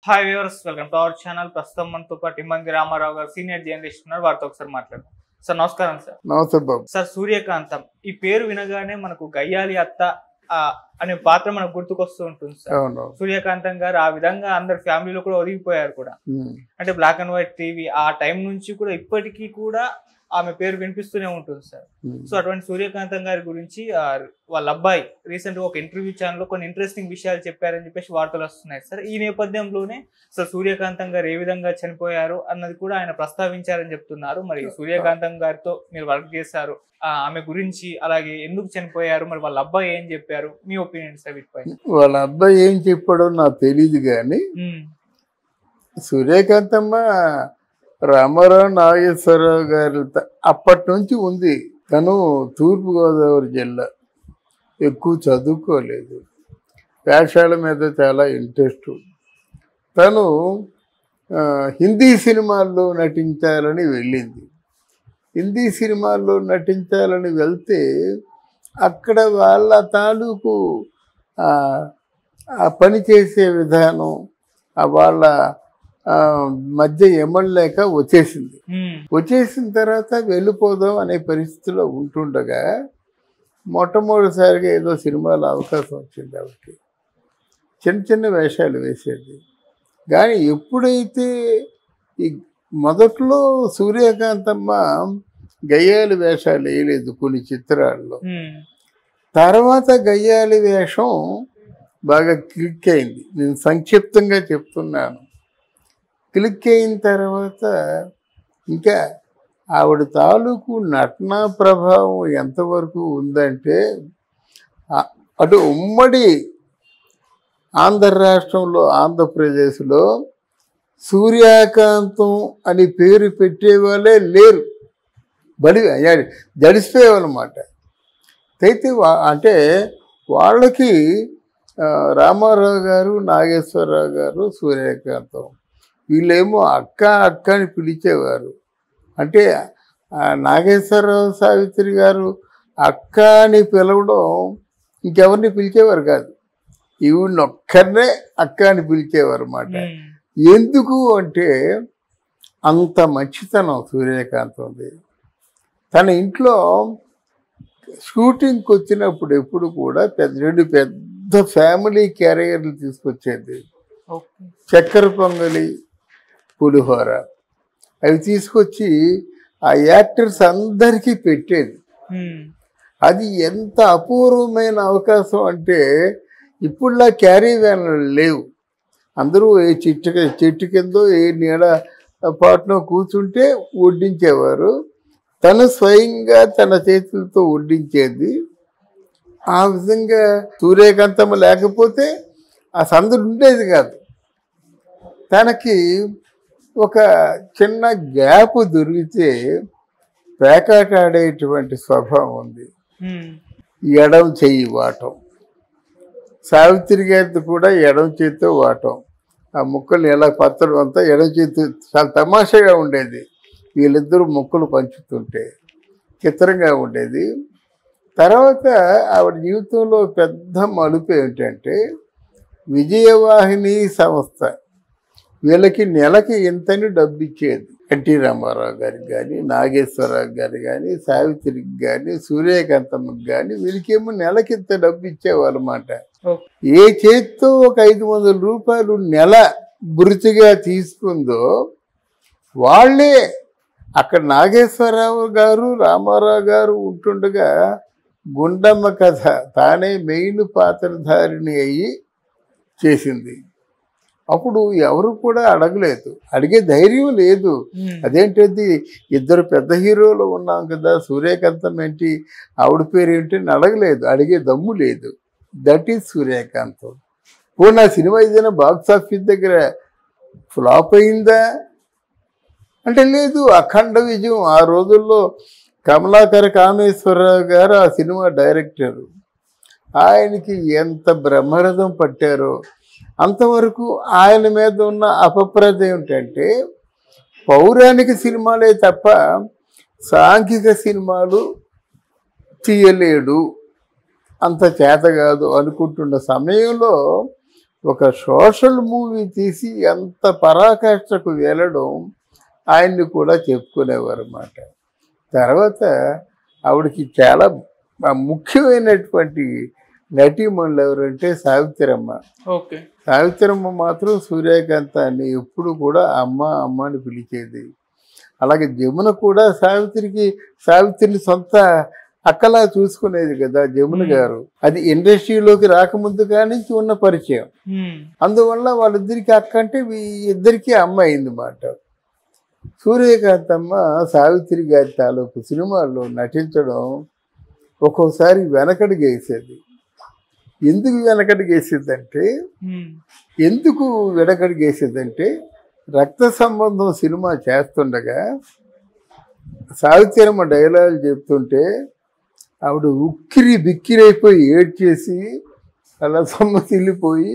Hi viewers, welcome to our channel. ప్రస్తుతం మనతో పాటు ఇమ్మంది రామారావు గారు సీనియర్ జర్నలిస్ట్ ఉన్నారు. వారితో ఒకసారి మాట్లాడదాం. సార్ నమస్కారం. సార్ నమస్తే బాబు. సార్, సూర్యకాంతం ఈ పేరు వినగానే మనకు గయ్యాలి అత్త అనే పాత్ర మనకు గుర్తుకొస్తూ ఉంటుంది సార్. సూర్యకాంతం గారు ఆ విధంగా అందరి ఫ్యామిలీలో కూడా ఒదిగిపోయారు కూడా. అంటే బ్లాక్ అండ్ వైట్ టీవీ ఆ టైం నుంచి కూడా ఇప్పటికీ కూడా ఆమె పేరు వినిపిస్తూనే ఉంటుంది సార్. సో అటువంటి సూర్యకాంతం గారి గురించి వాళ్ళ అబ్బాయి రీసెంట్ గా ఒక ఇంటర్వ్యూ ఛానల్ లో కొన్ని ఇంట్రెస్టింగ్ విషయాలు చెప్పారని చెప్పేసి వార్తలు వస్తున్నాయి సార్. ఈ నేపథ్యంలోనే సార్ సూర్యకాంతం గారు ఏ విధంగా చనిపోయారు అన్నది కూడా ఆయన ప్రస్తావించారని చెప్తున్నారు. మరి సూర్యకాంతం గారితో మీరు వర్క్ చేశారు, ఆమె గురించి అలాగే ఎందుకు చనిపోయారు, మరి వాళ్ళ అబ్బాయి ఏం చెప్పారు, మీ ఒపీనియన్ సార్ వీటిపై? వాళ్ళ అబ్బాయి ఏం చెప్పాడో నాకు తెలియదు కానీ సూర్యకాంతమ్మ రామారావు నాగేశ్వరరావు గారి అప్పటి నుంచి ఉంది. తను తూర్పుగోదావరి జిల్లా, ఎక్కువ చదువుకోలేదు, వేషాల మీద చాలా ఇంట్రెస్ట్. తను హిందీ సినిమాల్లో నటించాలని వెళ్ళింది. హిందీ సినిమాల్లో నటించాలని వెళ్తే అక్కడ వాళ్ళ తాలూకు పని చేసే విధానం వాళ్ళ మధ్య ఎమడలేక వచ్చేసింది. వచ్చేసిన తర్వాత వెళ్ళిపోదాం అనే పరిస్థితిలో ఉంటుండగా మొట్టమొదటిసారిగా ఏదో సినిమాలో అవకాశం వచ్చింది. ఆవిడకి చిన్న చిన్న వేషాలు వేసేది. కానీ ఎప్పుడైతే ఈ మొదట్లో సూర్యకాంతమ్మ గయ్యాలి వేషాలు వేయలేదు కొన్ని చిత్రాల్లో, తర్వాత గయ్యాలి వేషం బాగా క్లిక్ అయింది. నేను సంక్షిప్తంగా చెప్తున్నాను. క్లిక్ అయిన తర్వాత ఇంకా ఆవిడ తాలూకు నటనా ప్రభావం ఎంతవరకు ఉందంటే, అటు ఉమ్మడి ఆంధ్ర రాష్ట్రంలో ఆంధ్రప్రదేశ్లో సూర్యకాంతం అని పేరు పెట్టేవాళ్ళే లేరు. జడిసిపోయేవాళ్ళమాట. అయితే అంటే వాళ్ళకి రామారావు గారు, నాగేశ్వరరావు గారు, సూర్యకాంతం వీళ్ళేమో అక్క అక్క అని పిలిచేవారు. అంటే నాగేశ్వరరావు సావిత్రి గారు అక్క అని పిలవడం ఇంకెవరిని పిలిచేవారు కాదు, ఈవిడిని ఒక్కరినే అక్క అని పిలిచేవారు అన్నమాట. ఎందుకు అంటే అంత మంచితనం సూర్యకాంతంది. తన ఇంట్లో షూటింగ్కి వచ్చినప్పుడు ఎప్పుడు కూడా పెద్ద ఫ్యామిలీ క్యారియర్లు తీసుకొచ్చేది. చక్కెర పొంగలి, పులిహోర అవి తీసుకొచ్చి ఆ యాక్టర్స్ అందరికీ పెట్టేది. అది ఎంత అపూర్వమైన అవకాశం అంటే ఇప్పుడులా క్యారీ వ్యాన్లు లేవు. అందరూ ఏ చెట్టు కిందో ఏ నీడ పాటునో కూర్చుంటే వడ్డించేవారు. తను స్వయంగా తన చేతులతో వడ్డించేది. ఆ విధంగా సూర్యకాంతమ్మ లేకపోతే ఆ సందడి ఉండేది కాదు. తనకి ఒక చిన్న గ్యాప్ దొరికితే పేకాట ఆడేటువంటి స్వభావం ఉంది. ఎడమ చెయ్యి వాటం, సావిత్రి గారితో కూడా ఎడమ చేతితో వాటం. ఆ ముక్కలు ఎలా పత్తడం అంతా ఎడమ చేతి. చాలా తమాషాగా ఉండేది వీళ్ళిద్దరూ ముక్కలు పంచుతుంటే, చిత్రంగా ఉండేది. తర్వాత ఆవిడ జీవితంలో పెద్ద మలుపు ఏమిటంటే, విజయవాహిని సంస్థ వీళ్ళకి నెలకి ఎంతని డబ్బు ఇచ్చేది. ఎన్టీ రామారావు గారికి కానీ, నాగేశ్వరరావు గారికి కానీ, సావిత్రికి కానీ, సూర్యకాంతమ్మకి కానీ వీళ్ళకేమో నెలకి ఇంత డబ్బు ఇచ్చేవాళ్ళు అన్నమాట. ఏ చేతితో ఒక 500 రూపాయలు నెల వృత్తిగా తీసుకుందో వాళ్ళే అక్కడ నాగేశ్వరరావు గారు, రామారావు గారు ఉంటుండగా గుండమ్మ కథ తానే మెయిన్ పాత్రధారిణి అయ్యి చేసింది. అప్పుడు ఎవరు కూడా అడగలేదు, అడిగే ధైర్యం లేదు. అదేంటది, ఇద్దరు పెద్ద హీరోలు ఉన్నాం కదా, సూర్యకాంతం ఏంటి, ఆవిడ పేరు ఏంటి అని అడగలేదు, అడిగే దమ్ము లేదు. దట్ ఈజ్ సూర్యకాంతం. నా సినిమా ఏదైనా బాక్స్ ఆఫీస్ దగ్గర ఫ్లాప్ అయిందా అంటే లేదు, అఖండ విజయం. ఆ రోజుల్లో కమలాకర కామేశ్వరరావు గారు ఆ సినిమా డైరెక్టరు. ఆయనకి ఎంత బ్రహ్మరథం పట్టారో. అంతవరకు ఆయన మీద ఉన్న అపప్రద ఏమిటంటే పౌరాణిక సినిమాలే తప్ప సాంఘిక సినిమాలు తీయలేడు, అంత చేత కాదు అనుకుంటున్న సమయంలో ఒక సోషల్ మూవీ తీసి ఎంత పరాకాష్ఠకు వెళ్ళడం ఆయన్ని కూడా చెప్పుకునేవారు అన్నమాట. తర్వాత ఆవిడకి చాలా ముఖ్యమైనటువంటి నటీమణులు ఎవరంటే సావిత్రమ్మ. సావిత్రమ్మ మాత్రం సూర్యకాంతాన్ని ఎప్పుడు కూడా అమ్మ అమ్మ అని పిలిచేది. అలాగే జమున కూడా సావిత్రిని సొంత అక్కలా చూసుకునేది కదా జమున గారు. అది ఇండస్ట్రీలోకి రాకముందు కానించి ఉన్న పరిచయం. అందువల్ల వాళ్ళిద్దరికి అక్క అంటే ఇద్దరికీ అమ్మ అయింది మాట. సూర్యకాంతమ్మ సావిత్రి గారి తాలూకు సినిమాల్లో నటించడం ఒక్కోసారి వెనకడుగేసేది. ఎందుకు వెనకడుగేసేదంటే రక్త సంబంధం సినిమా చేస్తుండగా సావిత్రమ్మ డైలాగులు చెప్తుంటే ఆవిడ ఉక్కిరి బిక్కిరైపోయి ఏడ్చేసి అలా సొమ్మసిల్లిపోయి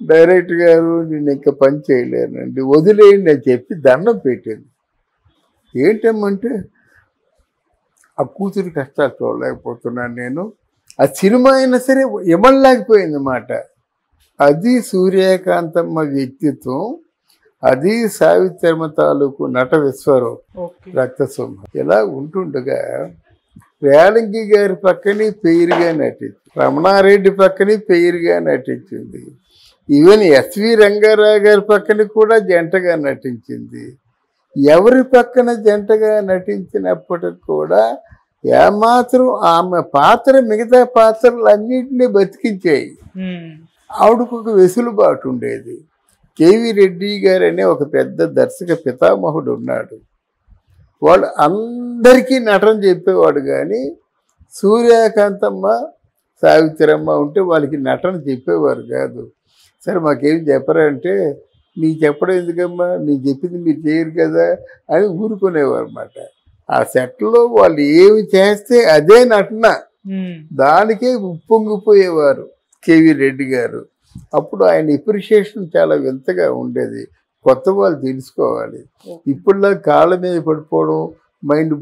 డైరెక్టర్ గారు నేను ఇంకా పని చేయలేనండి వదిలేయండి అని చెప్పి దండం పెట్టింది. ఏంటమ్మంటే ఆ కూతురి కష్టాలు చూడలేకపోతున్నాను నేను. ఆ సినిమా అయినా సరే ఇవ్వలేకపోయింది అన్నమాట. అది సూర్యకాంతమ్మ వ్యక్తిత్వం, అది సావిత్రమ్మ తాలూకు నట విశ్వరూపం రక్తసింహ. ఇలా ఉంటుండగా రేలంగి గారి పక్కనే పెయిర్గా నటించింది, రమణారెడ్డి పక్కనే పెయిర్గా నటించింది, ఈవెన్ ఎస్వి రంగారావు గారి పక్కన కూడా జంటగా నటించింది. ఎవరి పక్కన జంటగా నటించినప్పటికి కూడా ఏమాత్రం ఆమె పాత్ర మిగతా పాత్రలన్నింటినీ బతికించాయి. ఆవిడకు ఒక వెసులుబాటు ఉండేది. కేవి రెడ్డి గారు అనే ఒక పెద్ద దర్శక పితామహుడు ఉన్నాడు. వాడు అందరికీ నటన చెప్పేవాడు, కానీ సూర్యకాంతమ్మ సావిత్రమ్మ ఉంటే వాళ్ళకి నటన చెప్పేవారు కాదు. సరే మాకేం చెప్పరా అంటే, నీకు చెప్పడం ఎందుకమ్మా, నీకు చెప్పింది మీరు చేయరు కదా అని ఊరుకునేవారు అన్నమాట. ఆ సెట్లో వాళ్ళు ఏమి చేస్తే అదే నటన, దానికే ఉప్పొంగిపోయేవారు కేవి రెడ్డి గారు. అప్పుడు ఆయన ఎప్రిషియేషన్ చాలా వింతగా ఉండేది. కొత్త వాళ్ళు తెలుసుకోవాలి. ఇప్పుడులా కాళ్ళ మీద పడిపోవడం, మైండ్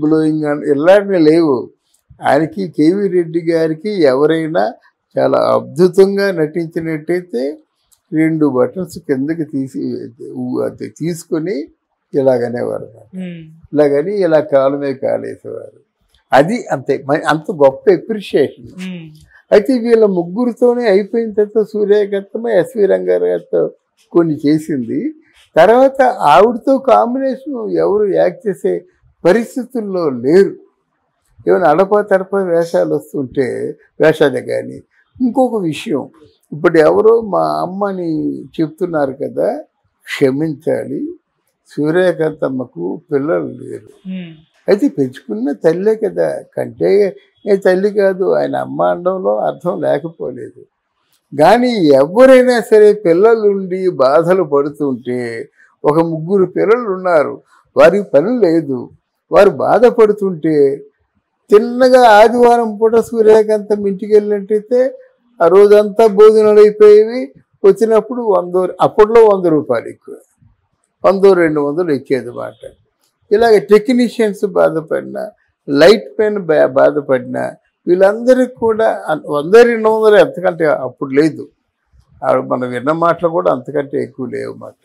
బ్లోయింగ్ ఇలాంటివి లేవు. ఆయనకి కేవి రెడ్డి గారికి ఎవరైనా చాలా అద్భుతంగా నటించినట్టయితే 2 బటన్స్ కిందకి తీసుకొని ఇలాగనేవారు, ఇలాగని ఇలా కాళ్ళ మీద కాలేసేవారు. అది అంత గొప్ప ఎప్రిషియేషన్. అయితే వీళ్ళ ముగ్గురితోనే అయిపోయిన తర్వాత సూర్యకాంతమ్మ ఎస్వి రంగారావుతో కొన్ని చేసింది. తర్వాత ఆవిడతో కాంబినేషన్ ఎవరు యాక్ట్ చేసే పరిస్థితుల్లో లేరు. ఏమైనా అడపా వేషాలు వస్తుంటే వేషాలే. కానీ ఇంకొక విషయం, ఇప్పుడు ఎవరో మా అమ్మని చెప్తున్నారు కదా, క్షమించాలి, సూర్యకాంతమ్మకు పిల్లలు లేరు. అయితే పెంచుకున్న తల్లే కదా, కంటే తల్లి కాదు, ఆయన అమ్మ అనడంలో అర్థం లేకపోలేదు. కానీ ఎవరైనా సరే పిల్లలుండి బాధలు పడుతుంటే, ఒక 3 పిల్లలు ఉన్నారు, వారికి పని లేదు, వారు బాధపడుతుంటే తిన్నగా ఆదివారం పూట సూర్యకాంతమ్మ ఇంటికి వెళ్ళినట్టయితే ఆ రోజంతా భోజనాలు అయిపోయేవి. వచ్చినప్పుడు 100, అప్పట్లో 100 రూపాయలు ఎక్కువ, 100-200 ఎక్కేది మాట. ఇలాగ టెక్నీషియన్స్ బాధపడినా, లైట్ పెన్ బాధపడినా వీళ్ళందరికీ కూడా 100-200 ఎంతకంటే అప్పుడు లేదు. మనం విన్న మాటలు కూడా అంతకంటే ఎక్కువ లేవు మాట.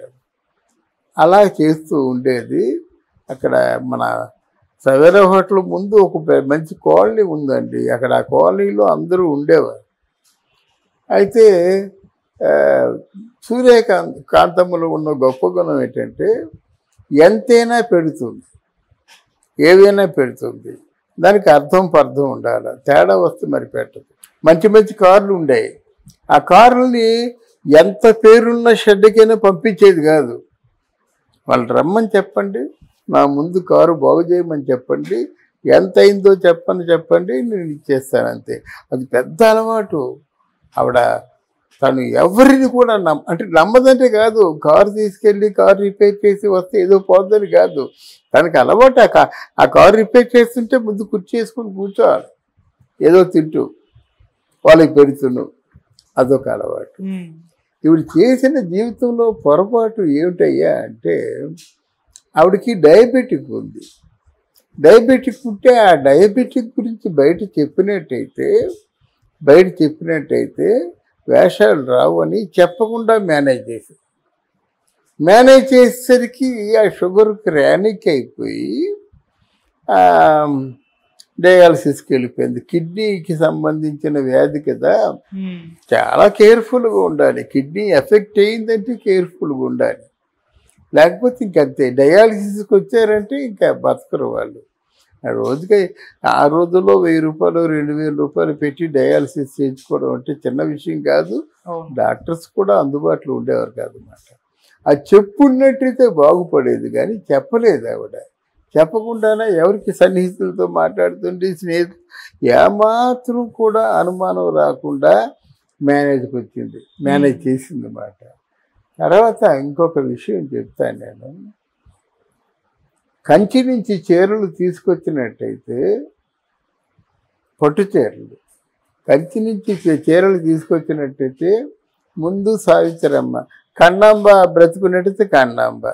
అలా చేస్తూ ఉండేది. అక్కడ మన సవేరా హోటల్ ముందు ఒక మంచి కాలనీ ఉందండి. అక్కడ ఆ కాలనీలో అందరూ ఉండేవారు. అయితే సూర్యకాంతమ్మలో ఉన్న గొప్ప గుణం ఏంటంటే ఎంతైనా పెడుతుంది, ఏవైనా పెడుతుంది. దానికి అర్థం పర్థం ఉండాలి, తేడా వస్తే మరి పెట్టదు. మంచి కార్లు ఉండేవి. ఆ కార్లని ఎంత పేరున్న షెడ్కైనా పంపించేది కాదు. వాళ్ళు రమ్మని చెప్పండి, నా ముందు కారు బాగు చేయమని చెప్పండి, ఎంత అయిందో చెప్పండి, నేను ఇచ్చేస్తాను అంతే. అది పెద్ద అలవాటు. ఆవిడ తను ఎవరిని కూడా నమ్మదంటే కాదు, కారు తీసుకెళ్ళి కారు రిపేర్ చేసి వస్తే ఏదో పోద్దని కాదు. తనకి అలవాటు. ఆ కారు రిపేర్ చేస్తుంటే ముందు కుర్చీ వేసుకుని కూర్చోవాలి, ఏదో తింటూ వాళ్ళకి పెడుతున్నావు, అదొక అలవాటు. ఇవి చేసిన జీవితంలో పొరపాటు ఏమిటయ్యా అంటే, ఆవిడకి డయాబెటిక్ ఉంది. డయాబెటిక్ ఉంటే ఆ డయాబెటిక్ గురించి బయట చెప్పినట్టయితే వేషాలు రావు అని చెప్పకుండా మేనేజ్ చేసేసరికి ఆ షుగర్ క్రానిక్ అయిపోయి డయాలసిస్కి వెళ్ళిపోయింది. కిడ్నీకి సంబంధించిన వ్యాధి కదా, చాలా కేర్ఫుల్గా ఉండాలి. కిడ్నీ ఎఫెక్ట్ అయిందంటే కేర్ఫుల్గా ఉండాలి, లేకపోతే ఇంకంతే. డయాలసిస్కి వచ్చారంటే ఇంకా బతకరు వాళ్ళు. ఆ రోజుల్లో 1000 రూపాయలు 2000 రూపాయలు పెట్టి డయాలసిస్ చేయించుకోవడం అంటే చిన్న విషయం కాదు. డాక్టర్స్ కూడా అందుబాటులో ఉండేవారు కాదన్నమాట. అది చెప్పున్నట్టయితే బాగుపడేది, కానీ చెప్పలేదు ఆవిడ. చెప్పకుండానే ఎవరికి సన్నిహితులతో మాట్లాడుతుంటే స్నేహితులు ఏమాత్రం కూడా అనుమానం రాకుండా మేనేజ్ చేసింది అన్నమాట. తర్వాత ఇంకొక విషయం చెప్తాను నేను. కంచి నుంచి చీరలు తీసుకొచ్చినట్టయితే, పట్టు చీరలు కంచి నుంచి చీరలు తీసుకొచ్చినట్టయితే ముందు సావిత్రమ్మ, కన్నాంబ బ్రతుకున్నట్టయితే కన్నాంబ,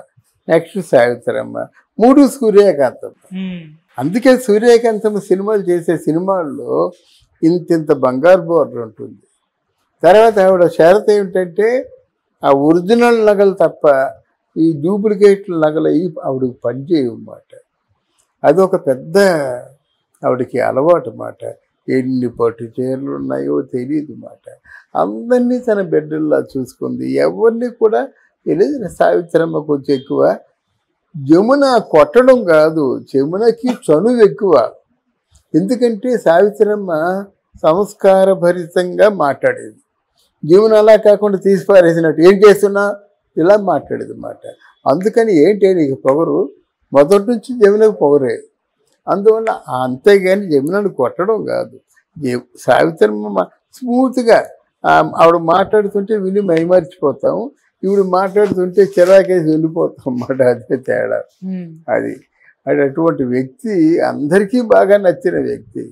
నెక్స్ట్ సావిత్రమ్మ, 3 సూర్యకాంతం. అందుకే సూర్యకాంతం సినిమాలు చేసే సినిమాల్లో ఇంత బంగారు బోర్డర్ ఉంటుంది. తర్వాత ఆవిడ షరత్ ఏమిటంటే ఆ ఒరిజినల్ నగలు తప్ప ఈ డూప్లికేట్ నగలు ఆవిడకి పనిచేయమాట. అదొక పెద్ద ఆవిడకి అలవాటు మాట. ఎన్ని పట్టు చీరలు ఉన్నాయో తెలియదు మాట. అందరినీ తన బిడ్డల్లా చూసుకుంది. ఎవరిని కూడా తెలియదు. సావిత్రమ్మ కొంచెం ఎక్కువ. జమున కొట్టడం కాదు, జమునకి చనువు ఎక్కువ. ఎందుకంటే సావిత్రమ్మ సంస్కారభరితంగా మాట్లాడేది. జమున అలా కాకుండా తీసి పారేసినట్టు, ఏం చేస్తున్నా ఇలా మాట్లాడేది అన్నమాట. అందుకని ఏంటి నీకు పొగరు, మొదటి నుంచి జమునకు పొగరే. అందువల్ల అంతేగాని జమునను కొట్టడం కాదు. సావిత్రమ్మ స్మూత్గా ఆవిడ మాట్లాడుతుంటే విని మైమర్చిపోతాం, ఈవిడ మాట్లాడుతుంటే చిరాకేసి వెళ్ళిపోతాం అన్నమాట. అదే తేడా. అది అటువంటి వ్యక్తి అందరికీ బాగా నచ్చిన వ్యక్తి.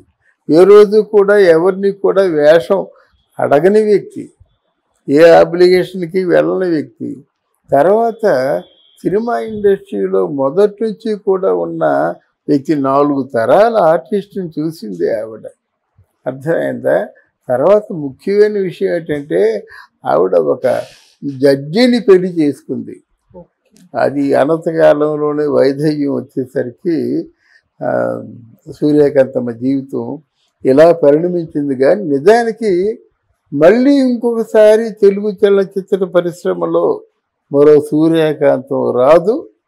ఏ రోజు కూడా ఎవరిని కూడా వేషం అడగని వ్యక్తి, ఏ అప్లికేషన్కి వెళ్ళని వ్యక్తి. తర్వాత సినిమా ఇండస్ట్రీలో మొదటి నుంచి కూడా ఉన్న వ్యక్తి. 4 తరాల ఆర్టిస్టుని చూసింది ఆవిడ. అర్థమైందా? తర్వాత ముఖ్యమైన విషయం ఏంటంటే ఆవిడ ఒక జడ్జిని పెళ్లి చేసుకుంది. అది అనంతకాలంలోనే వైధవ్యం వచ్చేసరికి సూర్యకాంతమ్మ జీవితం ఇలా పరిణమించింది. కానీ నిజానికి మళ్ళీ ఇంకొకసారి తెలుగు చలనచిత్ర పరిశ్రమలో మరో సూర్యకాంతం రాదు.